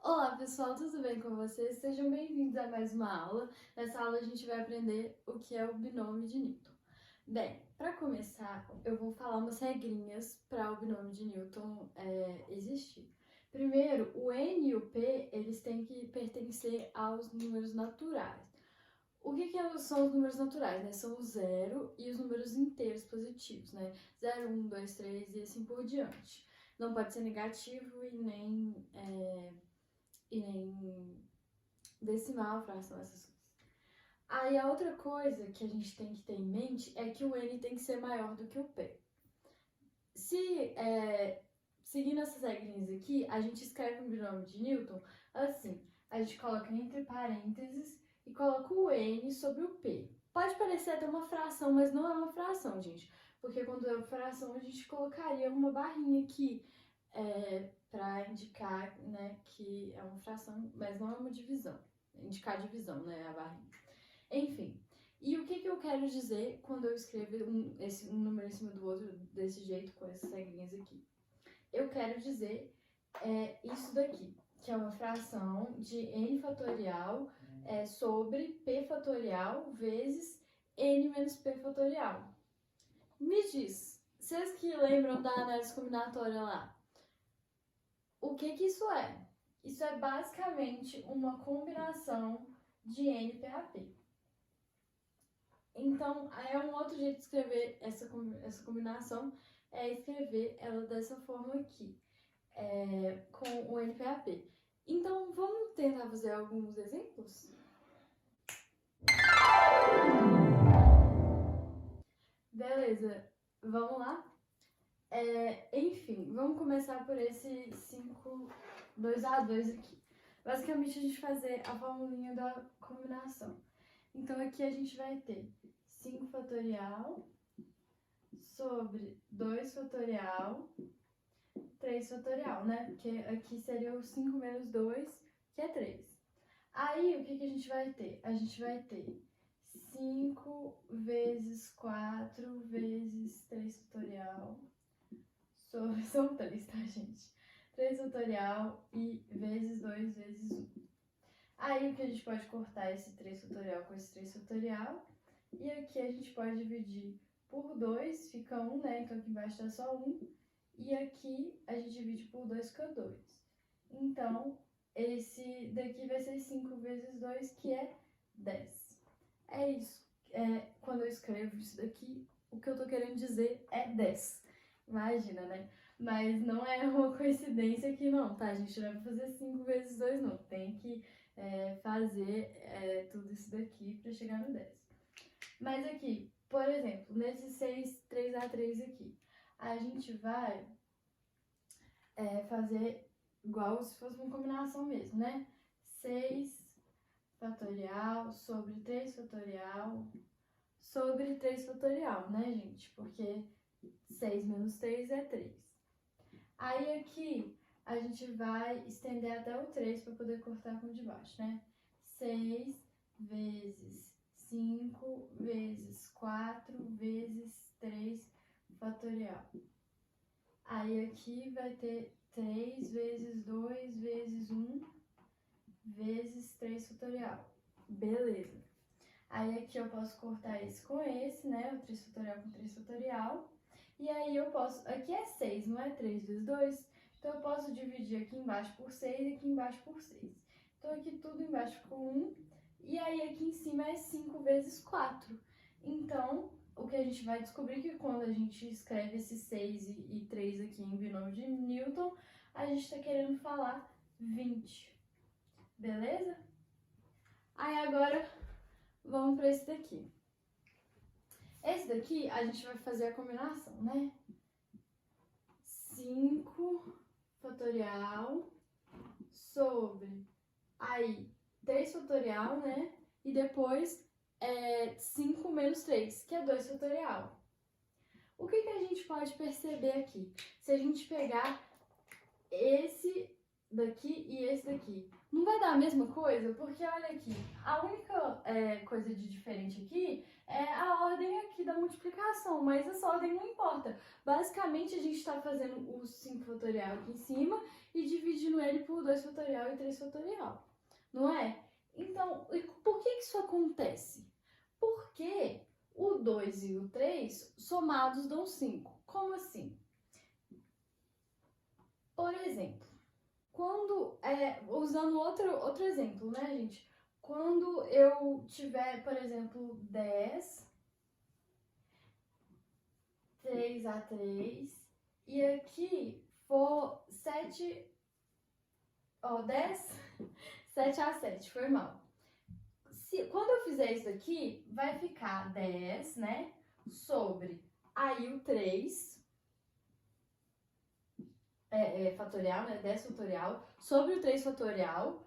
Olá pessoal, tudo bem com vocês? Sejam bem-vindos a mais uma aula. Nessa aula a gente vai aprender o que é o binômio de Newton. Bem, para começar, eu vou falar umas regrinhas para o binômio de Newton existir. Primeiro, o n e o p eles têm que pertencer aos números naturais. O que são os números naturais, né? São o zero e os números inteiros positivos, né? 0, 1, 2, 3 e assim por diante. Não pode ser negativo e nem decimal, fração, essas coisas. Aí a outra coisa que a gente tem que ter em mente é que o n tem que ser maior do que o p. Seguindo essas regrinhas aqui, a gente escreve um binômio de Newton assim. A gente coloca entre parênteses e coloca o n sobre o p. Pode parecer até uma fração, mas não é uma fração, gente. Porque quando é uma fração, a gente colocaria uma barrinha aqui para indicar, né, que é uma fração, mas não é uma divisão. Indicar divisão, né, a barrinha. Enfim, e o que eu quero dizer quando eu escrevo um número em cima do outro desse jeito, com essas regrinhas aqui? Eu quero dizer isso daqui, que é uma fração de n fatorial sobre p fatorial vezes n menos p fatorial. Me diz, vocês que lembram da análise combinatória lá, o que isso é? Isso é basicamente uma combinação de n per p. Então, é um outro jeito de escrever essa combinação, é escrever ela dessa forma aqui, com o NPAP. Então, vamos tentar fazer alguns exemplos? Beleza, vamos lá? Enfim, vamos começar por esse 5, 2A2 aqui. Basicamente, a gente fazer a formulinha da combinação. Então, aqui a gente vai ter 5 fatorial sobre 2 fatorial, 3 fatorial, né? Porque aqui seria o 5 menos 2, que é 3. Aí, o que a gente vai ter? A gente vai ter 5 vezes 4 vezes 3 fatorial sobre... São 3, tá, gente? 3 fatorial e vezes 2 vezes 1. Aí, o que a gente pode cortar esse 3 fatorial com esse 3 fatorial. E aqui a gente pode dividir por 2, fica 1, né? Então aqui embaixo tá só 1. E aqui a gente divide por 2, fica 2. Então, esse daqui vai ser 5 vezes 2, que é 10. É isso. Quando eu escrevo isso daqui, o que eu tô querendo dizer é 10. Imagina, né? Mas não é uma coincidência aqui não, tá? A gente não vai fazer 5 vezes 2, não. Tem que fazer tudo isso daqui para chegar no 10. Mas aqui, por exemplo, nesse 6, 3A3 aqui, a gente vai fazer igual se fosse uma combinação mesmo, né? 6 fatorial sobre 3 fatorial sobre 3 fatorial, né, gente? Porque 6 menos 3 é 3. Aí aqui a gente vai estender até o 3 para poder cortar com o de baixo, né? 6 vezes 5 vezes 4 vezes 3 fatorial. Aí aqui vai ter 3 vezes 2 vezes 1 vezes 3 fatorial. Beleza. Aí aqui eu posso cortar esse com esse, né? O 3 fatorial com 3 fatorial. E aí eu posso... Aqui é 6, não é 3 vezes 2? Então eu posso dividir aqui embaixo por 6 e aqui embaixo por 6. Então aqui tudo embaixo com 1. E aí aqui em cima é 5 vezes 4. Então, o que a gente vai descobrir é que quando a gente escreve esse 6 e 3 aqui em binômio de Newton, a gente está querendo falar 20. Beleza? Aí agora, vamos para esse daqui. Esse daqui, a gente vai fazer a combinação, né? 5 fatorial sobre, aí, 3 fatorial, né? E depois 5 menos 3, que é 2 fatorial. O que a gente pode perceber aqui? Se a gente pegar esse daqui e esse daqui, não vai dar a mesma coisa? Porque olha aqui, a única coisa de diferente aqui é a ordem aqui da multiplicação, mas essa ordem não importa. Basicamente, a gente está fazendo o 5 fatorial aqui em cima e dividindo ele por 2 fatorial e 3 fatorial, não é? Então, por que isso acontece? Porque o 2 e o 3 somados dão 5. Como assim? Por exemplo, usando outro exemplo, né, gente? Quando eu tiver, por exemplo, 10, 3A3, e aqui for 7, 10, 7A7, foi mal. Quando eu fizer isso aqui, vai ficar 10, né, sobre aí o 3, fatorial, né, 10 fatorial, sobre o 3 fatorial,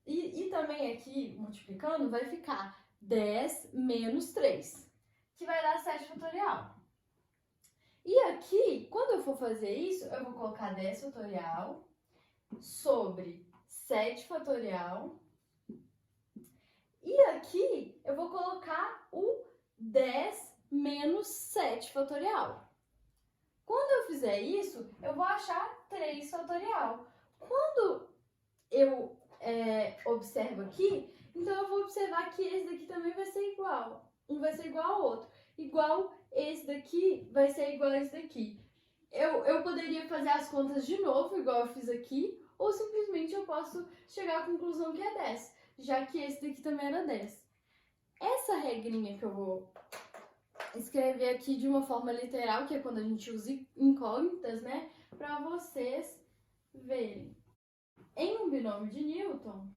e também aqui, multiplicando, vai ficar 10 menos 3, que vai dar 7 fatorial. E aqui, quando eu for fazer isso, eu vou colocar 10 fatorial sobre 7 fatorial. E aqui, eu vou colocar o 10 menos 7 fatorial. Quando eu fizer isso, eu vou achar 3 fatorial. Quando eu observo aqui, então eu vou observar que esse daqui também vai ser igual. Um vai ser igual ao outro. Igual esse daqui vai ser igual a esse daqui. Eu poderia fazer as contas de novo, igual eu fiz aqui, ou simplesmente eu posso chegar à conclusão que é 10, já que esse daqui também era 10. Essa regrinha que eu vou escrever aqui de uma forma literal, que é quando a gente usa incógnitas, né, para vocês verem. Em um binômio de Newton,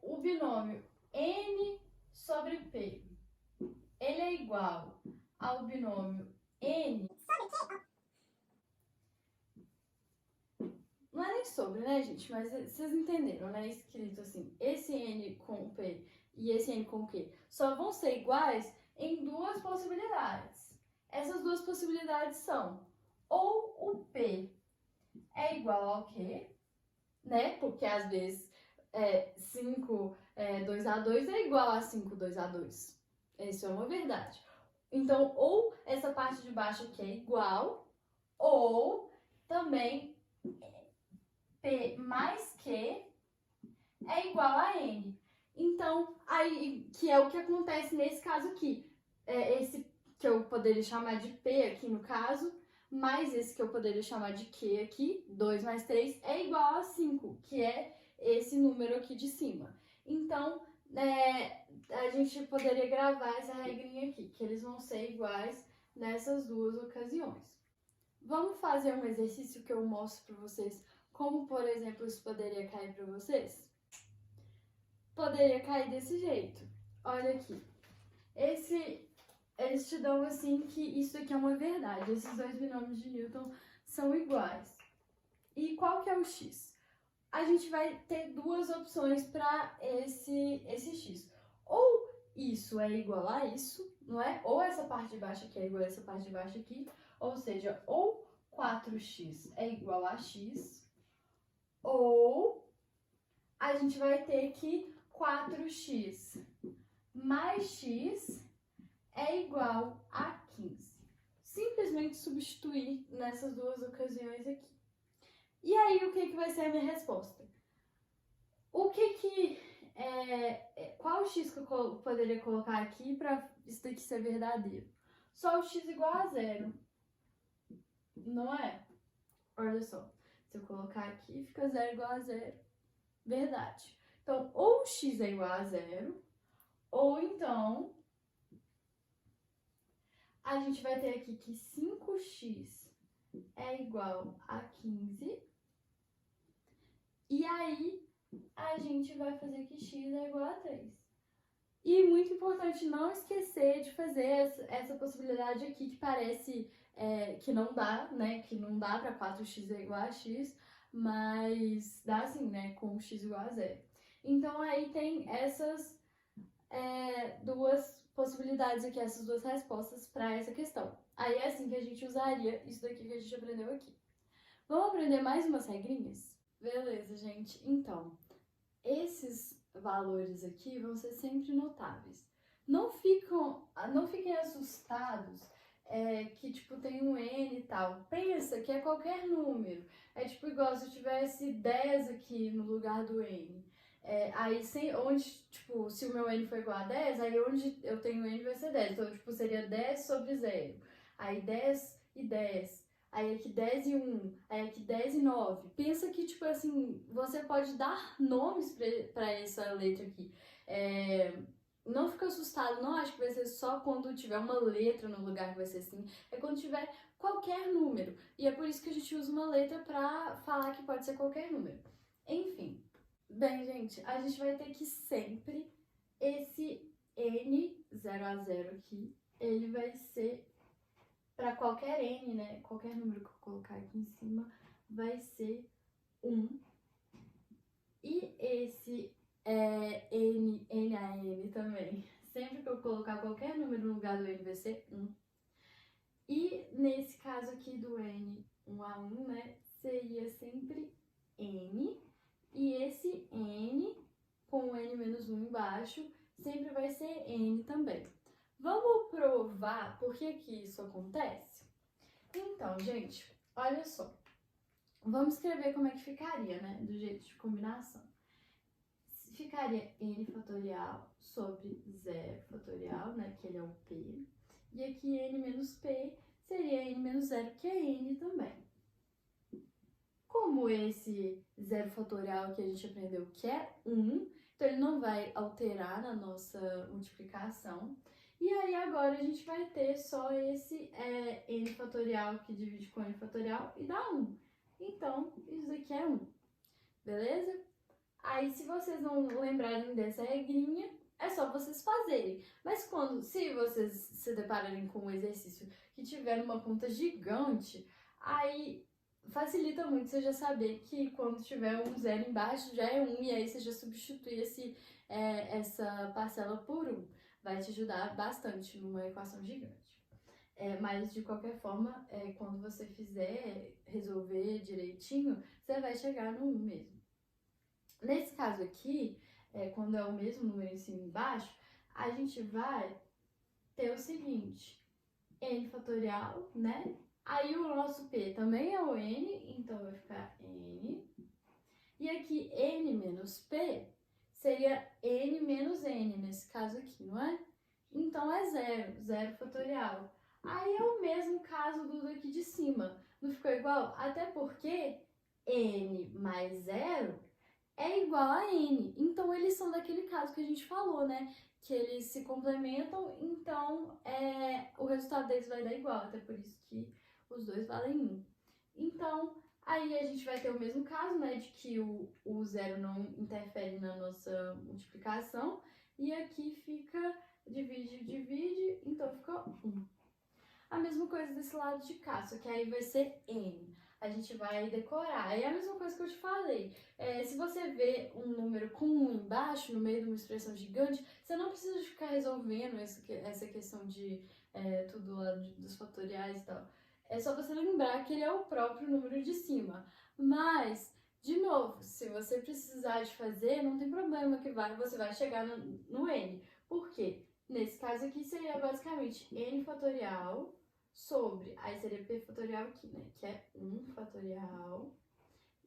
o binômio N sobre P, ele é igual ao binômio N sobre Q. Não é nem sobre, né, gente? Mas vocês entenderam, né? Escrito assim, esse N com P e esse N com Q só vão ser iguais em duas possibilidades. Essas duas possibilidades são ou o P é igual ao Q, né? Porque às vezes 5 2A2 é igual a 5 2A2. Isso é uma verdade. Então, ou essa parte de baixo aqui é igual, ou também P mais Q é igual a N. Então, aí, que é o que acontece nesse caso aqui. Esse que eu poderia chamar de P aqui no caso, mais esse que eu poderia chamar de Q aqui, 2 mais 3, é igual a 5, que é esse número aqui de cima. Então, a gente poderia gravar essa regrinha aqui, que eles vão ser iguais nessas duas ocasiões. Vamos fazer um exercício que eu mostro para vocês como, por exemplo, isso poderia cair para vocês? Poderia cair desse jeito. Olha aqui. Eles te dão assim que isso aqui é uma verdade. Esses dois binômios de Newton são iguais. E qual que é o x? A gente vai ter duas opções para esse x. Ou isso é igual a isso, não é? Ou essa parte de baixo aqui é igual a essa parte de baixo aqui. Ou seja, ou 4x é igual a x, ou a gente vai ter que 4x mais x é igual a 15. Simplesmente substituir nessas duas ocasiões aqui. E aí, o que vai ser a minha resposta? Qual x que eu poderia colocar aqui para isso daqui ser verdadeiro? Só o x igual a 0. Não é? Olha só. Se eu colocar aqui, fica 0 igual a 0. Verdade. Então, ou x é igual a 0, ou então a gente vai ter aqui que 5x é igual a 15. E aí, a gente vai fazer que x é igual a 3. E muito importante não esquecer de fazer essa possibilidade aqui que parece que não dá, né? Que não dá para 4x é igual a x, mas dá sim, né? Com x igual a 0. Então, aí tem essas duas possibilidades aqui, essas duas respostas para essa questão. Aí é assim que a gente usaria isso daqui que a gente aprendeu aqui. Vamos aprender mais umas regrinhas? Beleza, gente. Então, esses valores aqui vão ser sempre notáveis. Não fiquem assustados que, tipo, tem um N e tal. Pensa que é qualquer número. É tipo igual se eu tivesse 10 aqui no lugar do N. Aí, onde, tipo, se o meu N for igual a 10, aí onde eu tenho N vai ser 10. Então, tipo, seria 10 sobre 0. Aí, 10 e 10. Aí, aqui 10 e 1. Aí, aqui 10 e 9. Pensa que, tipo, assim, você pode dar nomes pra essa letra aqui. Não fica assustado, não acho que vai ser só quando tiver uma letra no lugar que vai ser assim. É quando tiver qualquer número. E é por isso que a gente usa uma letra pra falar que pode ser qualquer número. Enfim. Bem, gente, a gente vai ter que sempre esse N 0 a 0 aqui, ele vai ser para qualquer N, né? Qualquer número que eu colocar aqui em cima vai ser 1. E esse N a N também. Sempre que eu colocar qualquer número no lugar do N vai ser 1. E nesse caso aqui do N 1 a 1, né? Seria sempre N. E esse N, com o N menos 1 embaixo, sempre vai ser N também. Vamos provar por que isso acontece? Então, gente, olha só. Vamos escrever como é que ficaria, né? Do jeito de combinação. Ficaria N fatorial sobre 0 fatorial, né? Que ele é o P. E aqui N menos P seria N menos 0, que é N também. Como esse 0 fatorial que a gente aprendeu que é 1, então ele não vai alterar na nossa multiplicação. E aí agora a gente vai ter só esse N fatorial que divide com N fatorial e dá 1. Então, isso daqui é 1. Beleza? Aí, se vocês não lembrarem dessa regrinha, é só vocês fazerem. Mas se vocês se depararem com um exercício que tiver uma conta gigante, aí facilita muito você já saber que quando tiver um 0 embaixo já é 1, e aí você já substitui essa parcela por 1. Vai te ajudar bastante numa equação gigante. Mas de qualquer forma, quando você fizer resolver direitinho, você vai chegar no 1 mesmo. Nesse caso aqui, quando é o mesmo número em cima e embaixo, a gente vai ter o seguinte: N fatorial, né? Aí o nosso P também é o N, então vai ficar N. E aqui N menos P seria N menos N, nesse caso aqui, não é? Então é 0, 0 fatorial. Aí é o mesmo caso do daqui de cima. Não ficou igual? Até porque N mais 0 é igual a N. Então, eles são daquele caso que a gente falou, né? Que eles se complementam, então o resultado deles vai dar igual. Até por isso que os dois valem 1. Então, aí a gente vai ter o mesmo caso, né? De que o 0 não interfere na nossa multiplicação. E aqui fica divide, então fica 1. A mesma coisa desse lado de cá, só que aí vai ser N. A gente vai decorar. É a mesma coisa que eu te falei. Se você vê um número com 1 embaixo, no meio de uma expressão gigante, você não precisa de ficar resolvendo essa questão de tudo lá dos fatoriais e tal. É só você lembrar que ele é o próprio número de cima. Mas, de novo, se você precisar de fazer, não tem problema que você vai chegar no N. Por quê? Nesse caso aqui seria basicamente N fatorial sobre, aí seria P fatorial aqui, né? Que é 1 fatorial.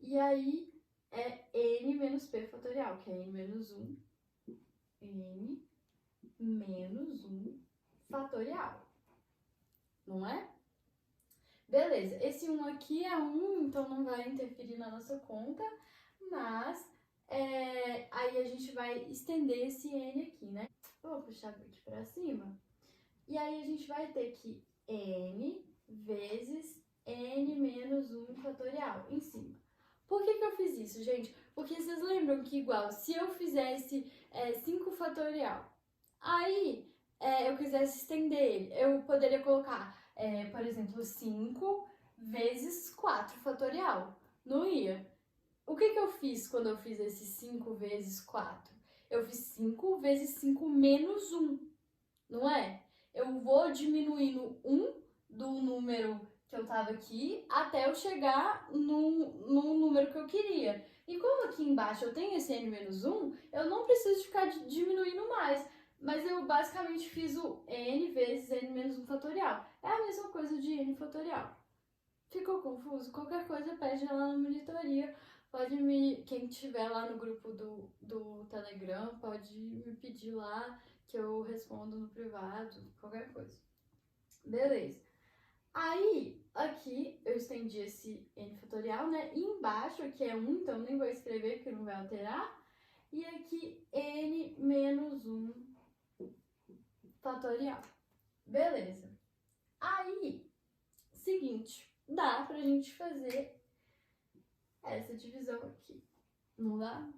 E aí é N menos P fatorial, que é N menos 1. N menos 1 fatorial. Não é? Beleza, esse 1 aqui é 1, então não vai interferir na nossa conta, mas aí a gente vai estender esse N aqui, né? Vou puxar aqui pra cima. E aí a gente vai ter que N vezes N menos 1 fatorial em cima. Por que eu fiz isso, gente? Porque vocês lembram que igual, se eu fizesse 5 fatorial, aí eu quisesse estender ele, eu poderia colocar, por exemplo, 5 vezes 4 fatorial. Não ia. O que eu fiz quando eu fiz esse 5 vezes 4? Eu fiz 5 vezes 5 menos 1, não é? Eu vou diminuindo 1 do número que eu tava aqui até eu chegar no número que eu queria. E como aqui embaixo eu tenho esse n menos 1, eu não preciso ficar diminuindo mais. Mas eu basicamente fiz o n vezes n menos 1 fatorial. É a mesma coisa de n fatorial. Ficou confuso? Qualquer coisa pede lá na monitoria. Quem tiver lá no grupo do Telegram, pode me pedir lá que eu respondo no privado, qualquer coisa. Beleza. Aí, aqui eu estendi esse n fatorial, né? E embaixo aqui é 1, então nem vou escrever porque não vai alterar. E aqui n menos 1 fatorial. Beleza. Aí, seguinte, dá pra gente fazer essa divisão aqui, não dá?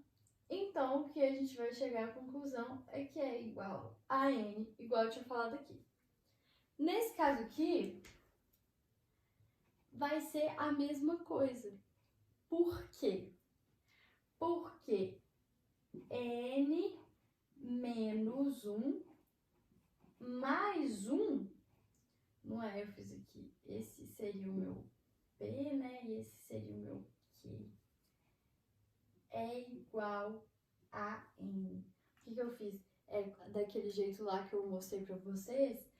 Então, o que a gente vai chegar à conclusão é que é igual a n, igual eu tinha falado aqui. Nesse caso aqui, vai ser a mesma coisa. Por quê? Porque n menos 1 mais 1, não é? Eu fiz aqui, esse seria o meu P, né? E esse seria o meu Q. É igual a n. O que eu fiz? É daquele jeito lá que eu mostrei pra vocês.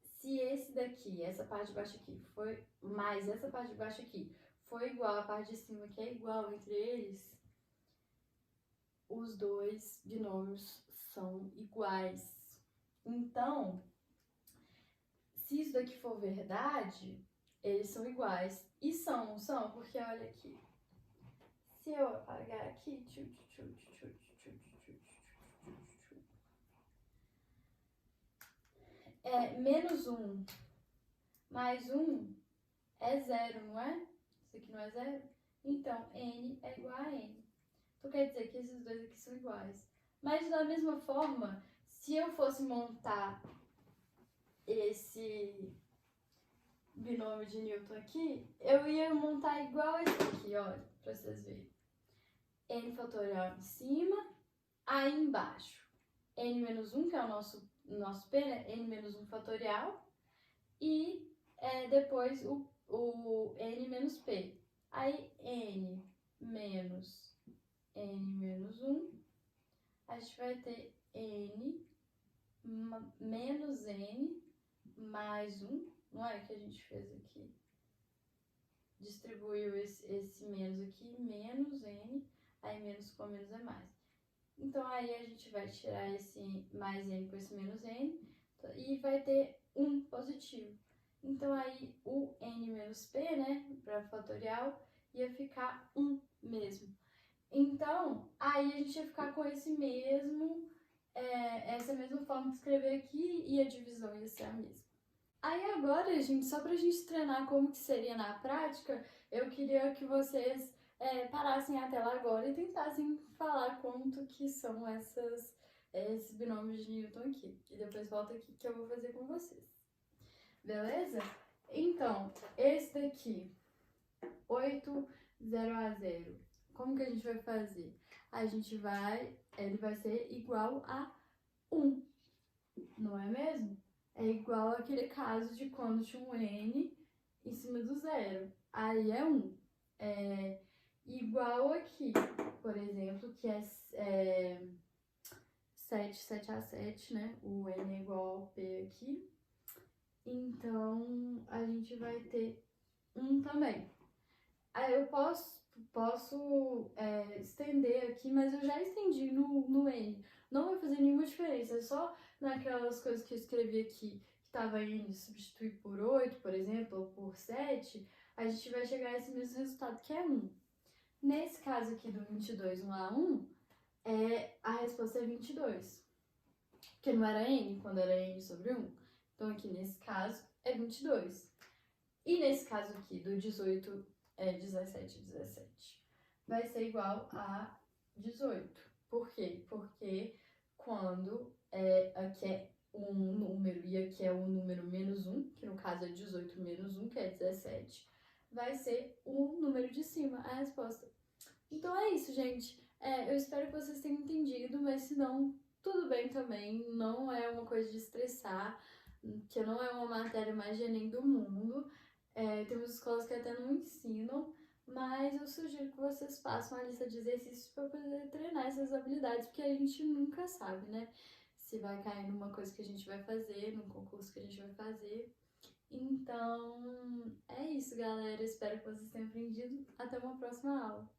Se esse daqui, essa parte de baixo aqui, foi mais essa parte de baixo aqui, foi igual à parte de cima, que é igual entre eles, os dois binômios são iguais. Então, se isso daqui for verdade, eles são iguais. E são, porque olha aqui. Se eu apagar aqui, menos 1 mais 1 é 0, não é? Isso aqui não é 0? Então, n é igual a n. Então, quer dizer que esses dois aqui são iguais. Mas, da mesma forma, se eu fosse montar esse binômio de Newton aqui, eu ia montar igual esse aqui, olha, pra vocês verem. N fatorial em cima, aí embaixo. N menos 1, que é o nosso P, né? N menos 1 fatorial. E depois o N menos P. Aí N menos 1, a gente vai ter N menos N mais 1, não é que a gente fez aqui? Distribuiu esse menos aqui, menos N, aí menos com menos é mais. Então aí a gente vai tirar esse mais N com esse menos N e vai ter 1 positivo. Então aí o N menos P, né, para fatorial, ia ficar 1 mesmo. Então, aí a gente ia ficar com esse mesmo, essa mesma forma de escrever aqui e a divisão ia ser a mesma. Aí agora, gente, só pra gente treinar como que seria na prática, eu queria que vocês parassem a tela agora e tentassem falar quanto que são esses binômios de Newton aqui. E depois volta aqui que eu vou fazer com vocês. Beleza? Então, esse daqui, 8, 0 a 0. Como que a gente vai fazer? Ele vai ser igual a 1, não é mesmo? É igual aquele caso de quando tinha um n em cima do 0. Aí é 1. É igual aqui, por exemplo, que é 7 a 7, né? O n é igual ao p aqui. Então, a gente vai ter 1 também. Aí eu posso estender aqui, mas eu já estendi no n. Não vai fazer nenhuma diferença, é só naquelas coisas que eu escrevi aqui, que estava n substituir por 8, por exemplo, ou por 7, a gente vai chegar a esse mesmo resultado, que é 1. Nesse caso aqui do 22, 1 a 1, a resposta é 22. Porque não era n quando era n sobre 1. Então aqui nesse caso é 22. E nesse caso aqui do 18, 17, 17, vai ser igual a 18. Por quê? Porque quando aqui é um número e aqui é um número menos 1, que no caso é 18 menos 1, que é 17, vai ser o número de cima, a resposta. Então é isso, gente. Eu espero que vocês tenham entendido, mas se não, tudo bem também. Não é uma coisa de estressar, que não é uma matéria mais de Enem do mundo. Temos escolas que até não ensinam, Mas eu sugiro que vocês façam uma lista de exercícios para poder treinar essas habilidades, porque a gente nunca sabe, né? Se vai cair numa coisa que a gente vai fazer, num concurso que a gente vai fazer. Então, é isso, galera. Espero que vocês tenham aprendido. Até uma próxima aula.